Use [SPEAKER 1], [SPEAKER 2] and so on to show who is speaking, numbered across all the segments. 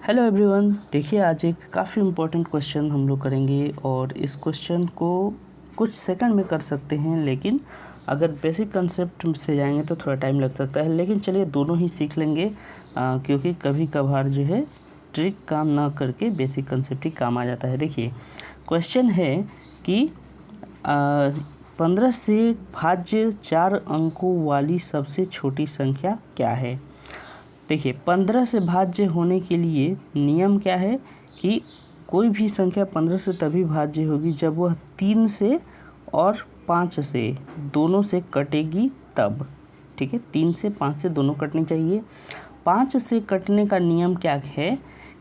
[SPEAKER 1] Hello everyone, देखिए आज एक काफ़ी इम्पोर्टेंट क्वेश्चन हम लोग करेंगे और इस क्वेश्चन को कुछ सेकंड में कर सकते हैं, लेकिन अगर बेसिक कंसेप्ट से जाएंगे तो थोड़ा टाइम लग सकता है। लेकिन चलिए दोनों ही सीख लेंगे क्योंकि कभी कभार जो है ट्रिक काम ना करके बेसिक कंसेप्ट ही काम आ जाता है। देखिए क्वेश्चन है कि 15 से भाज्य 4 अंकों वाली सबसे छोटी संख्या क्या है। देखिए 15 से भाज्य होने के लिए नियम क्या है कि कोई भी संख्या 15 से तभी भाज्य होगी जब वह 3 से और 5 से दोनों से कटेगी तब। ठीक है, 3 से 5 से दोनों कटनी चाहिए। 5 से कटने का नियम क्या है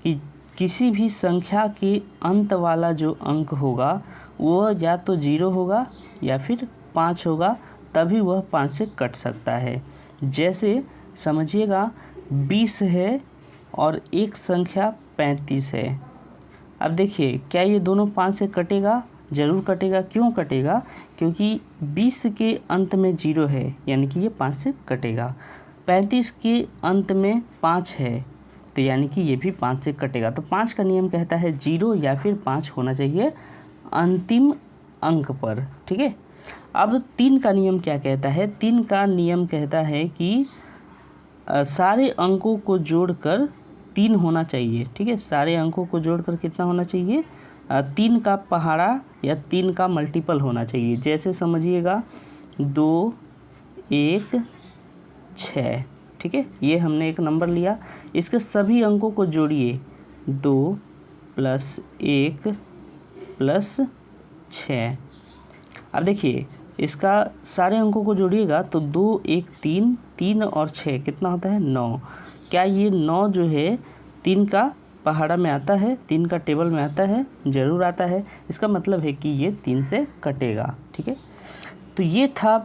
[SPEAKER 1] कि किसी भी संख्या के अंत वाला जो अंक होगा वह या तो 0 होगा या फिर 5 होगा, तभी वह 5 से कट सकता है। जैसे समझिएगा 20 है और एक संख्या 35 है। अब देखिए क्या ये दोनों 5 से कटेगा? ज़रूर कटेगा। क्यों कटेगा? क्योंकि 20 के अंत में 0 है, यानी कि ये 5 से कटेगा। 35 के अंत में 5 है, तो यानी कि ये भी 5 से कटेगा। तो 5 का नियम कहता है 0 या फिर 5 होना चाहिए अंतिम अंक पर। ठीक है, अब 3 का नियम क्या कहता है? 3 का नियम कहता है कि सारे अंकों को जोड़कर 3 होना चाहिए। ठीक है, सारे अंकों को जोड़कर कितना होना चाहिए? 3 का पहाड़ा या 3 का मल्टीपल होना चाहिए। जैसे समझिएगा 2, 1, 6। ठीक है, ये हमने एक नंबर लिया, इसके सभी अंकों को जोड़िए। 2 + 1 + 6। अब देखिए इसका सारे अंकों को जोड़िएगा तो 2, 1, 3, 3 और 6 कितना होता है? 9। क्या ये 9 जो है 3 का पहाड़ा में आता है, 3 का टेबल में आता है? ज़रूर आता है। इसका मतलब है कि ये 3 से कटेगा। ठीक है, तो ये था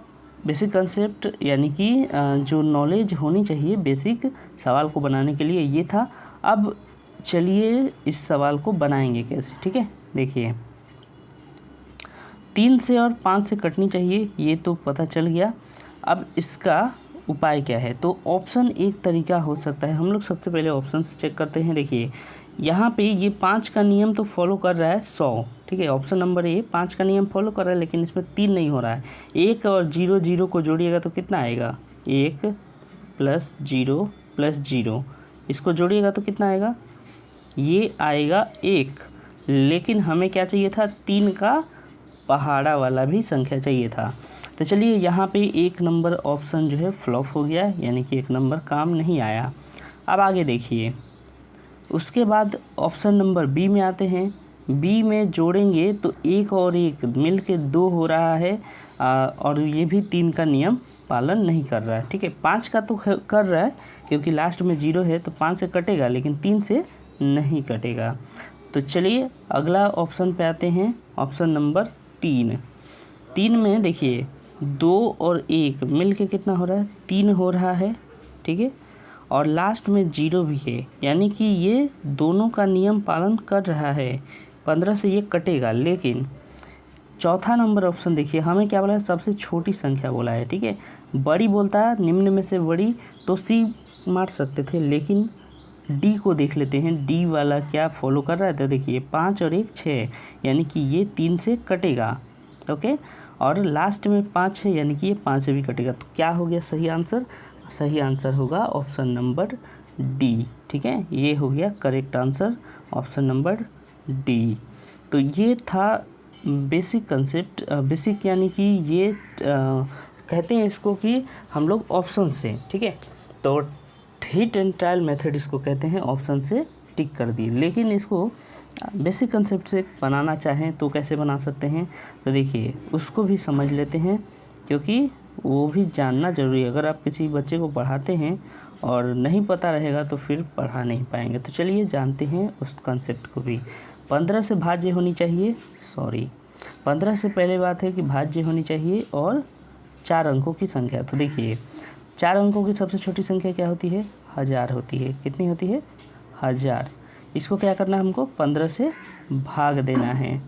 [SPEAKER 1] बेसिक कंसेप्ट, यानी कि जो नॉलेज होनी चाहिए बेसिक सवाल को बनाने के लिए, ये था। अब चलिए इस सवाल को बनाएंगे कैसे। ठीक है, देखिए 3 से और 5 से कटनी चाहिए, ये तो पता चल गया। अब इसका उपाय क्या है? तो ऑप्शन एक तरीका हो सकता है। हम लोग सबसे पहले ऑप्शन चेक करते हैं। देखिए यहाँ पे ये 5 का नियम तो फॉलो कर रहा है 100। ठीक है, ऑप्शन नंबर ए 5 का नियम फॉलो कर रहा है, लेकिन इसमें 3 नहीं हो रहा है। 1 और 0 0 को जोड़िएगा तो कितना आएगा? 1 + 0 + 0। इसको जोड़िएगा तो कितना आएगा? ये आएगा 1। लेकिन हमें क्या चाहिए था? 3 का पहाड़ा वाला भी संख्या चाहिए था। तो चलिए यहाँ पे 1 नंबर ऑप्शन जो है फ्लॉप हो गया, यानी कि 1 नंबर काम नहीं आया। अब आगे देखिए, उसके बाद ऑप्शन नंबर बी में आते हैं। बी में जोड़ेंगे तो 1 और 1 मिल के 2 हो रहा है, और ये भी 3 का नियम पालन नहीं कर रहा है। ठीक है, 5 का तो कर रहा है क्योंकि लास्ट में 0 है, तो 5 से कटेगा, लेकिन 3 से नहीं कटेगा। तो चलिए अगला ऑप्शन पे आते हैं, ऑप्शन नंबर 3। 3 में देखिए 2 और 1 मिल के कितना हो रहा है? 3 हो रहा है। ठीक है, और लास्ट में 0 भी है, यानी कि ये दोनों का नियम पालन कर रहा है। 15 से ये कटेगा। लेकिन चौथा नंबर ऑप्शन देखिए, हमें क्या बोला है? सबसे छोटी संख्या बोला है। ठीक है, बड़ी बोलता है, निम्न में से बड़ी, तो सी मार सकते थे, लेकिन डी को देख लेते हैं। डी वाला क्या फॉलो कर रहा है? तो देखिए 5 और 1 6, यानी कि ये 3 से कटेगा। ओके, और लास्ट में 5 है, यानी कि ये 5 से भी कटेगा। तो क्या हो गया सही आंसर? सही आंसर होगा ऑप्शन नंबर डी। ठीक है, ये हो गया correct answer, option number D. तो ये था बेसिक कंसेप्ट। बेसिक यानी कि ये कहते हैं इसको कि हम लोग ऑप्शन से, ठीक है, तो हिट एंड ट्रायल मेथड इसको कहते हैं। ऑप्शन से टिक कर दी, लेकिन इसको बेसिक कंसेप्ट से बनाना चाहें तो कैसे बना सकते हैं? तो देखिए उसको भी समझ लेते हैं, क्योंकि वो भी जानना ज़रूरी है। अगर आप किसी बच्चे को पढ़ाते हैं और नहीं पता रहेगा तो फिर पढ़ा नहीं पाएंगे। तो चलिए जानते हैं उस कंसेप्ट को भी। 15 से भाज्य होनी चाहिए, 15 से पहले बात है कि भाज्य होनी चाहिए और 4 अंकों की संख्या। तो देखिए 4 अंकों की सबसे छोटी संख्या क्या होती है? 1000 होती है। कितनी होती है? 1000। इसको क्या करना है? हमको 15 से भाग देना है।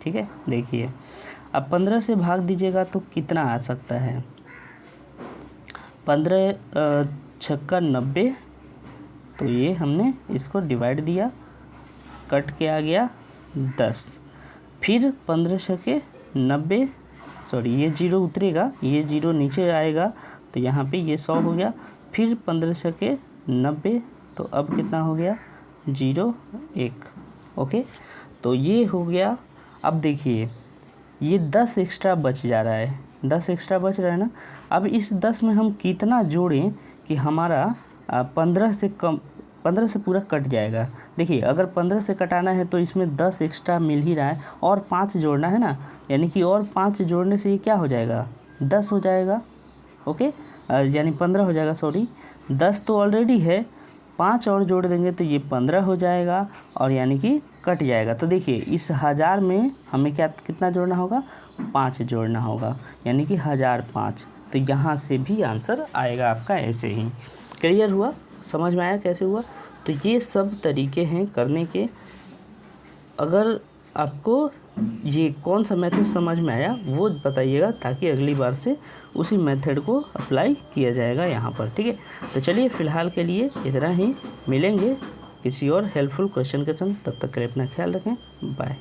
[SPEAKER 1] ठीक है, देखिए अब 15 से भाग दीजिएगा तो कितना आ सकता है? 15 × 6 = 90, तो ये हमने इसको डिवाइड दिया, कट के आ गया 10, फिर 15 के 90, सॉरी ये 0 उतरेगा, ये 0 नीचे आएगा तो यहाँ पे ये 100 हो गया, फिर 15 के 90, तो अब कितना हो गया 0 1। ओके, तो ये हो गया। अब देखिए ये 10 एक्स्ट्रा बच जा रहा है, 10 एक्स्ट्रा बच रहा है ना। अब इस 10 में हम कितना जोड़ें कि हमारा 15 से कम, 15 से पूरा कट जाएगा। देखिए अगर 15 से कटाना है तो इसमें 10 एक्स्ट्रा मिल ही रहा है, और 5 जोड़ना है ना, यानी कि और 5 जोड़ने से ये क्या हो जाएगा 10 हो जाएगा। ओके, यानी 15 हो जाएगा, सॉरी 10 तो ऑलरेडी है, 5 और जोड़ देंगे तो ये 15 हो जाएगा, और यानी कि कट जाएगा। तो देखिए इस 1000 में हमें कितना जोड़ना होगा, 5 जोड़ना होगा, यानी कि 1005। तो यहाँ से भी आंसर आएगा आपका ऐसे ही। क्लियर हुआ, समझ में आया कैसे हुआ। तो ये सब तरीके हैं करने के। अगर आपको ये कौन सा मेथड समझ में आया वो बताइएगा, ताकि अगली बार से उसी मेथड को अप्लाई किया जाएगा यहाँ पर। ठीक है, तो चलिए फ़िलहाल के लिए इतना ही, मिलेंगे किसी और हेल्पफुल क्वेश्चन के संग। तब तक के लिए अपना ख्याल रखें, बाय।